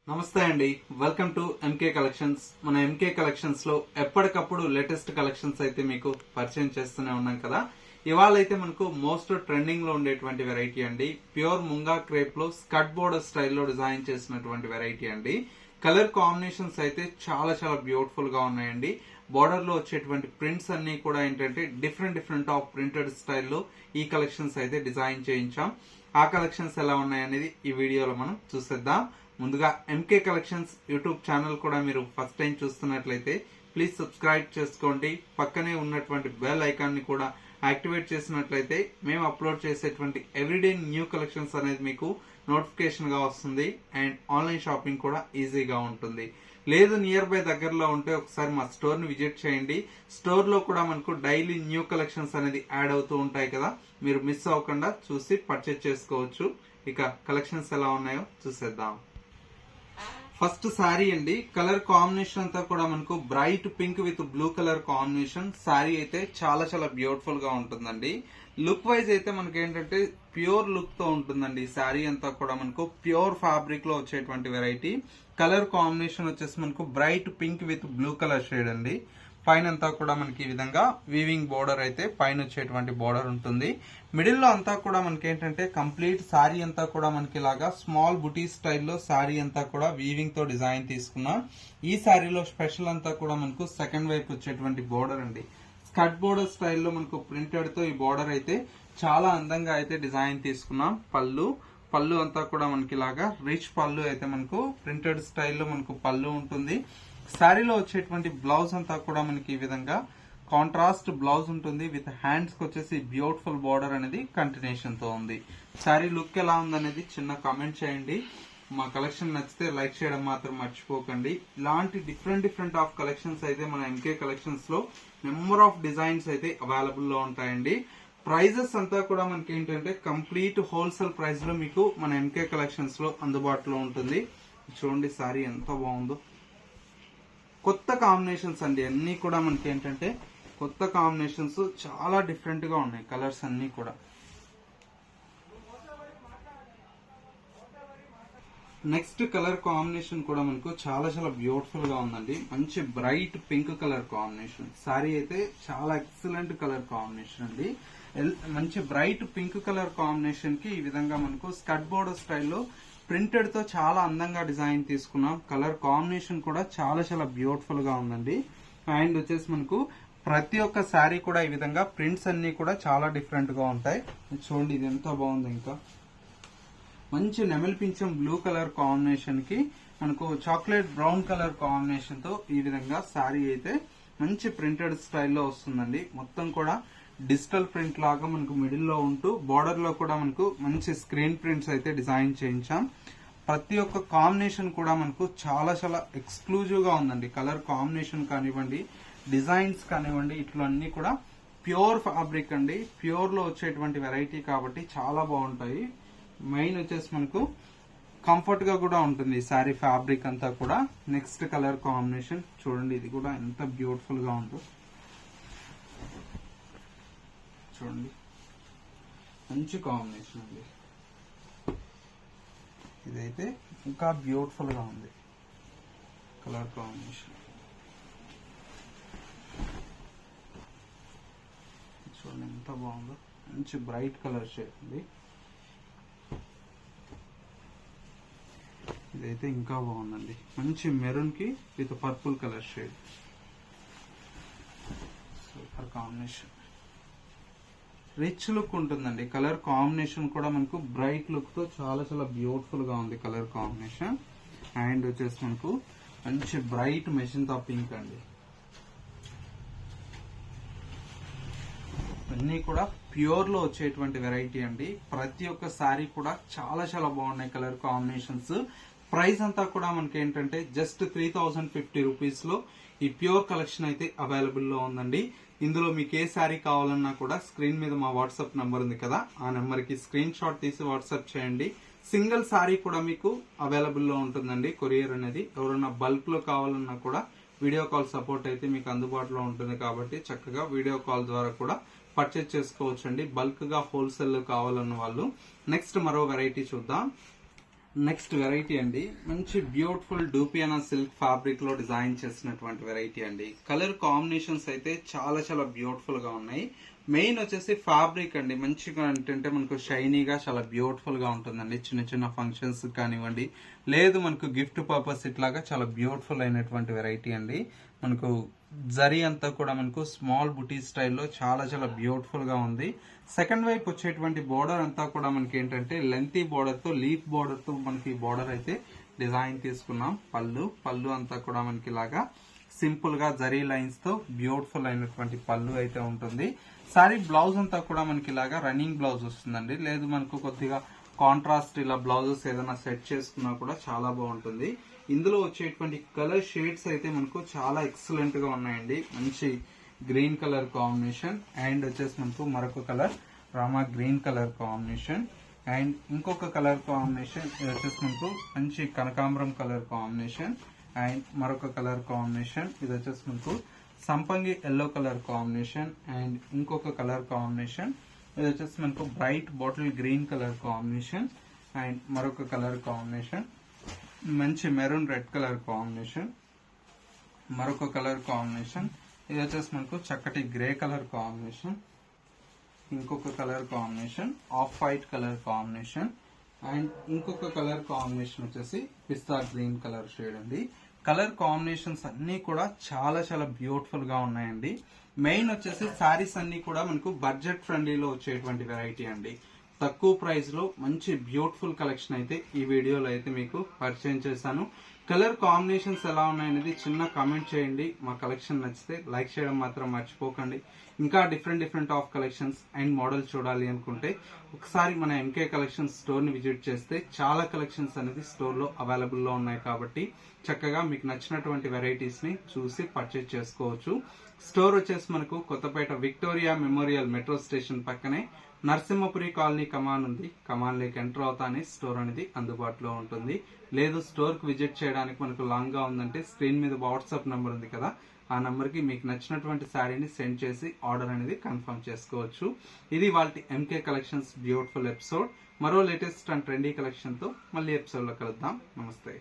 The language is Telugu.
నమస్తే అండి, వెల్కమ్ టు ఎంకే కలెక్షన్స్. మన ఎంకే కలెక్షన్స్ లో ఎప్పటికప్పుడు లేటెస్ట్ కలెక్షన్స్ అయితే మీకు పరిచయం చేస్తూనే ఉన్నాం కదా. ఇవాళ అయితే మనకు మోస్ట్ ట్రెండింగ్ లో ఉండేటువంటి వెరైటీ అండి, ప్యూర్ ముంగా క్రేప్ లో స్కట్ బోర్డర్ స్టైల్లో డిజైన్ చేసినటువంటి వెరైటీ అండి. కలర్ కాంబినేషన్స్ అయితే చాలా చాలా బ్యూటిఫుల్ గా ఉన్నాయండి. బోర్డర్ లో వచ్చేటువంటి ప్రింట్స్ అన్ని కూడా ఏంటంటే డిఫరెంట్ ఆఫ్ ప్రింటెడ్ స్టైల్లో ఈ కలెక్షన్స్ అయితే డిజైన్ చేయించాం. ఆ కలెక్షన్స్ ఎలా ఉన్నాయనేది ఈ వీడియోలో మనం చూసేద్దాం. ముందుగా ఎంకే కలెక్షన్స్ యూట్యూబ్ ఛానల్ కూడా మీరు ఫస్ట్ టైం చూస్తున్నట్లయితే ప్లీజ్ సబ్స్క్రైబ్ చేసుకోండి. పక్కనే ఉన్నటువంటి బెల్ ఐకాన్ ని కూడా యాక్టివేట్ చేసినట్లయితే మేము అప్లోడ్ చేసేటువంటి ఎవ్రీడే న్యూ కలెక్షన్స్ అనేది మీకు నోటిఫికేషన్ గా వస్తుంది. అండ్ ఆన్లైన్ షాపింగ్ కూడా ఈజీగా ఉంటుంది. లేదు నియర్ బై దగ్గరలో ఉంటే ఒకసారి మా స్టోర్ ని విజిట్ చేయండి. స్టోర్ లో కూడా మనకు డైలీ న్యూ కలెక్షన్స్ అనేది యాడ్ అవుతూ ఉంటాయి కదా, మీరు మిస్ అవ్వకుండా చూసి పర్చేజ్ చేసుకోవచ్చు. ఇక కలెక్షన్స్ ఎలా ఉన్నాయో చూసేద్దాం. ఫస్ట్ శారీ అండి, కలర్ కాంబినేషన్ అంతా కూడా మనకు bright pink with blue colour combination. Sari అయితే చాలా చాలా బ్యూటిఫుల్ గా ఉంటుందండి. లుక్ వైజ్ అయితే మనకి ఏంటంటే ప్యూర్ లుక్ తో ఉంటుందండి. శారీ అంతా కూడా మనకు ప్యూర్ ఫ్యాబ్రిక్ లో వచ్చేటువంటి వెరైటీ. కలర్ కాంబినేషన్ వచ్చేసి మనకు bright pink with blue colour shade అండి. పైన అంతా కూడా మనకి ఈ విధంగా వీవింగ్ బోర్డర్ అయితే పైన వచ్చేటువంటి బోర్డర్ ఉంటుంది. మిడిల్ లో అంతా కూడా మనకి ఏంటంటే కంప్లీట్ శారీ అంతా కూడా మనకి ఇలాగా స్మాల్ బుటీ స్టైల్లో శారీ అంతా కూడా వీవింగ్ తో డిజైన్ తీసుకున్నాం. ఈ శారీలో స్పెషల్ అంతా కూడా మనకు సెకండ్ వైపు వచ్చేటువంటి బోర్డర్ అండి. స్కట్ బోర్డర్ స్టైల్లో మనకు ప్రింటెడ్ తో ఈ బోర్డర్ అయితే చాలా అందంగా అయితే డిజైన్ తీసుకున్నాం. పళ్ళు అంతా కూడా మనకి ఇలాగా రిచ్ పళ్ళు అయితే మనకు ప్రింటెడ్ స్టైల్లో మనకు పళ్ళు ఉంటుంది. శారీలో వచ్చేటువంటి బ్లౌజ్ అంతా కూడా మనకి ఈ విధంగా కాంట్రాస్ట్ బ్లౌజ్ ఉంటుంది. విత్ హ్యాండ్స్ కి వచ్చేసి బ్యూటిఫుల్ బార్డర్ అనేది కంటిన్యూషన్ తో ఉంది. శారీ లుక్ ఎలా ఉందనేది చిన్న కామెంట్ చేయండి. మా కలెక్షన్ నచ్చితే లైక్ చేయడం మాత్రం మర్చిపోకండి. ఇలాంటి డిఫరెంట్ ఆఫ్ కలెక్షన్స్ అయితే మన ఎంకే కలెక్షన్స్ లో నెంబర్ ఆఫ్ డిజైన్స్ అయితే అవైలబుల్ లో ఉంటాయండి. ప్రైజెస్ అంతా కూడా మనకి ఏంటంటే కంప్లీట్ హోల్సేల్ ప్రైస్ లో మీకు మన ఎంకే కలెక్షన్స్ లో అందుబాటులో ఉంటుంది. చూడండి శారీ ఎంత బాగుందో. కొత్త కాంబినేషన్స్ అండి అన్ని కూడా మనకి ఏంటంటే కొత్త కాంబినేషన్స్ చాలా డిఫరెంట్ గా ఉన్నాయి. కలర్స్ అన్ని కూడా నెక్స్ట్ కలర్ కాంబినేషన్ కూడా మనకు చాలా చాలా బ్యూటిఫుల్ గా ఉందండి. మంచి bright pink colour combination. Sari అయితే చాలా ఎక్సలెంట్ కలర్ కాంబినేషన్ అండి. మంచి బ్రైట్ పింక్ కలర్ కాంబినేషన్ కి ఈ విధంగా మనకు స్కట్ బోర్డర్ స్టైల్లో ప్రింటెడ్ తో చాలా అందంగా డిజైన్ తీసుకున్నాం. కలర్ కాంబినేషన్ కూడా చాలా చాలా బ్యూటిఫుల్ గా ఉందండి. అండ్ వచ్చేసి మనకు ప్రతి ఒక్క శారీ కూడా ఈ విధంగా ప్రింట్స్ అన్ని కూడా చాలా డిఫరెంట్ గా ఉంటాయి. చూడండి ఇది ఎంత బాగుంది. ఇంకా మంచి నెమలి పింఛం బ్లూ కలర్ కాంబినేషన్ కి మనకు చాక్లెట్ బ్రౌన్ కలర్ కాంబినేషన్ తో ఈ విధంగా శారీ అయితే మంచి ప్రింటెడ్ స్టైల్లో వస్తుందండి. మొత్తం కూడా డిజిటల్ ప్రింట్ లాగా మనకు మిడిల్ లో ఉంటూ బార్డర్ లో కూడా మనకు మంచి స్క్రీన్ ప్రింట్స్ అయితే డిజైన్ చేయించాం. ప్రతి ఒక్క కాంబినేషన్ కూడా మనకు చాలా చాలా ఎక్స్క్లూజివ్ గా ఉందండి. కలర్ కాంబినేషన్ కానివ్వండి, డిజైన్స్ కానివ్వండి, ఇట్లా అన్ని కూడా ప్యూర్ ఫ్యాబ్రిక్ అండి. ప్యూర్ లో వచ్చేటువంటి వెరైటీ కాబట్టి చాలా బాగుంటాయి. మెయిన్ వచ్చేసి మనకు కంఫర్ట్ గా కూడా ఉంటుంది శారీ ఫ్యాబ్రిక్ అంతా కూడా. నెక్స్ట్ కలర్ కాంబినేషన్ చూడండి, ఇది కూడా ఎంత బ్యూటిఫుల్ గా ఉందో. చూడండి మంచి కాంబినేషన్ అండి. ఇదైతే ఇంకా బ్యూటిఫుల్ గా ఉంది కలర్ కాంబినేషన్. చూడండి ఎంత బాగుందో. మంచి బ్రైట్ కలర్ షేడ్ అండి. ఇదైతే ఇంకా బాగుందండి. మంచి మెరూన్ కి with purple colour shade. Super combination. Rich look ఉంటుందండి. కలర్ కాంబినేషన్ కూడా మనకు బ్రైట్ లుక్ తో చాలా చాలా బ్యూటిఫుల్ గా ఉంది కలర్ కాంబినేషన్. అండ్ వచ్చేసి మనకు మంచి బ్రైట్ మెషిన్ తో పింక్ అండి. అన్ని కూడా ప్యూర్ లో వచ్చేటువంటి వెరైటీ అండి. ప్రతి ఒక్క శారీ కూడా చాలా చాలా బాగున్నాయి కలర్ కాంబినేషన్స్. ప్రైస్ అంతా కూడా మనకి ఏంటంటే జస్ట్ 3050 రూపీస్ లో ఈ ప్యూర్ కలెక్షన్ అయితే అవైలబుల్ లో ఉందండి. ఇందులో మీకు ఏ శారీ కావాలన్నా కూడా స్క్రీన్ మీద మా వాట్సాప్ నంబర్ ఉంది కదా, ఆ నెంబర్ కి స్క్రీన్ షాట్ తీసి వాట్సాప్ చేయండి. సింగిల్ శారీ కూడా మీకు అవైలబుల్ లో ఉంటుందండి. కొరియర్ అనేది ఎవరైనా బల్క్ లో కావాలన్నా కూడా వీడియో కాల్ సపోర్ట్ అయితే మీకు అందుబాటులో ఉంటుంది. కాబట్టి చక్కగా వీడియో కాల్ ద్వారా కూడా పర్చేజ్ చేసుకోవచ్చండి. బల్క్ గా హోల్సేల్ కావాలన్న వాళ్ళు. నెక్స్ట్ మరో వెరైటీ చూద్దాం. నెక్స్ట్ వెరైటీ అండి, మంచి బ్యూటిఫుల్ డూపియానా సిల్క్ ఫ్యాబ్రిక్ లో డిజైన్ చేసినటువంటి వెరైటీ అండి. కలర్ కాంబినేషన్స్ అయితే చాలా చాలా బ్యూటిఫుల్ గా ఉన్నాయి. మెయిన్ వచ్చేసి ఫ్యాబ్రిక్ అండి, మంచిగా ఏంటంటే మనకు షైనీగా చాలా బ్యూటిఫుల్ గా ఉంటుందండి. చిన్న చిన్న ఫంక్షన్స్ కానివ్వండి, లేదు మనకు గిఫ్ట్ పర్పస్ ఇట్లాగా చాలా బ్యూటిఫుల్ అయినటువంటి వెరైటీ అండి. మనకు జరీ అంతా కూడా మనకు స్మాల్ బుటీ స్టైల్లో చాలా చాలా బ్యూటిఫుల్ గా ఉంది. సెకండ్ వైపు వచ్చేటువంటి బోర్డర్ అంతా కూడా మనకి ఏంటంటే లెంతీ బోర్డర్ తో, లీఫ్ బోర్డర్ తో మనకి బోర్డర్ అయితే డిజైన్ తీసుకున్నాం. పళ్ళు అంతా కూడా మనకి ఇలాగా సింపుల్ గా జరీ లైన్స్ తో బ్యూటిఫుల్ అయినటువంటి పళ్ళు అయితే ఉంటుంది. సారీ బ్లౌజ్ అంతా కూడా మనకి ఇలాగా రన్నింగ్ బ్లౌజ్ వస్తుందండి. లేదు మనకు కొద్దిగా కాంట్రాస్ట్ ఇలా బ్లౌజెస్ ఏదైనా సెట్ చేసుకున్నా కూడా చాలా బాగుంటుంది. ఇందులో వచ్చేటువంటి కలర్ షేడ్స్ అయితే మనకు చాలా ఎక్సలెంట్ గా ఉన్నాయండి. మంచి గ్రీన్ కలర్ కాంబినేషన్ అండ్ వచ్చేసి మనకు మరొక colour Rama green colour combination and ఇంకొక కలర్ కాంబినేషన్ వచ్చేసి మనకు మంచి కనకాంబరం కలర్ కాంబినేషన్ అండ్ మరొక కలర్ కాంబినేషన్ ఇది వచ్చేసి మనకు సంపంగి ఎల్లో కలర్ కాంబినేషన్ అండ్ ఇంకొక కలర్ కాంబినేషన్ ఇది వచ్చేసి మనకు bright bottle green colour combination and మరొక కలర్ కాంబినేషన్ మంచి మెరూన్ రెడ్ కలర్ కాంబినేషన్ మరొక కలర్ కాంబినేషన్ ఇది వచ్చేసి మనకు చక్కటి గ్రే కలర్ కాంబినేషన్ ఇంకొక colour combination off white colour combination and ఇంకొక కలర్ కాంబినేషన్ వచ్చేసి పిస్తా గ్రీన్ కలర్ షేడ్ అండి. కలర్ కాంబినేషన్స్ అన్ని కూడా చాలా చాలా బ్యూటిఫుల్ గా ఉన్నాయండి. మెయిన్ వచ్చేసి శారీస్ అన్ని కూడా మనకు బడ్జెట్ ఫ్రెండ్లీలో వచ్చేటువంటి వెరైటీ అండి. తక్కువ ప్రైస్ లో మంచి బ్యూటిఫుల్ కలెక్షన్ అయితే ఈ వీడియోలో అయితే మీకు పరిచయం చేశాను. కలర్ కాంబినేషన్స్ ఎలా ఉన్నాయనేది చిన్న కామెంట్ చేయండి. మా కలెక్షన్ నచ్చితే లైక్ చేయడం మాత్రం మర్చిపోకండి. ఇంకా different of collections and models చూడాలి అనుకుంటే ఒకసారి మన ఎంకే కలెక్షన్స్ స్టోర్ ని విజిట్ చేస్తే చాలా కలెక్షన్స్ అనేది స్టోర్ లో అవైలబుల్ లో ఉన్నాయి కాబట్టి చక్కగా మీకు నచ్చినటువంటి వెరైటీస్ ని చూసి పర్చేజ్ చేసుకోవచ్చు. స్టోర్ వచ్చేసి మనకు Kothapet Victoria Memorial metro station పక్కనే నరసింహపురి కాలనీ కమాన్ ఉంది. కమాన్ లేక్ ఎంటర్ అవుతానే స్టోర్ అనేది అందుబాటులో ఉంటుంది. లేదు స్టోర్ కు విజిట్ చేయడానికి మనకు లాంగ్ గా ఉందంటే స్క్రీన్ మీద వాట్సాప్ నంబర్ ఉంది కదా, ఆ నంబర్ కి మీకు నచ్చినటువంటి శారీని సెండ్ చేసి ఆర్డర్ అనేది కన్ఫర్మ్ చేసుకోవచ్చు. ఇది వాళ్ళ ఎంకే కలెక్షన్స్ బ్యూటిఫుల్ ఎపిసోడ్. మరో లేటెస్ట్ అండ్ ట్రెండీ కలెక్షన్ తో మళ్ళీ ఎపిసోడ్ లో కలుద్దాం. నమస్తే.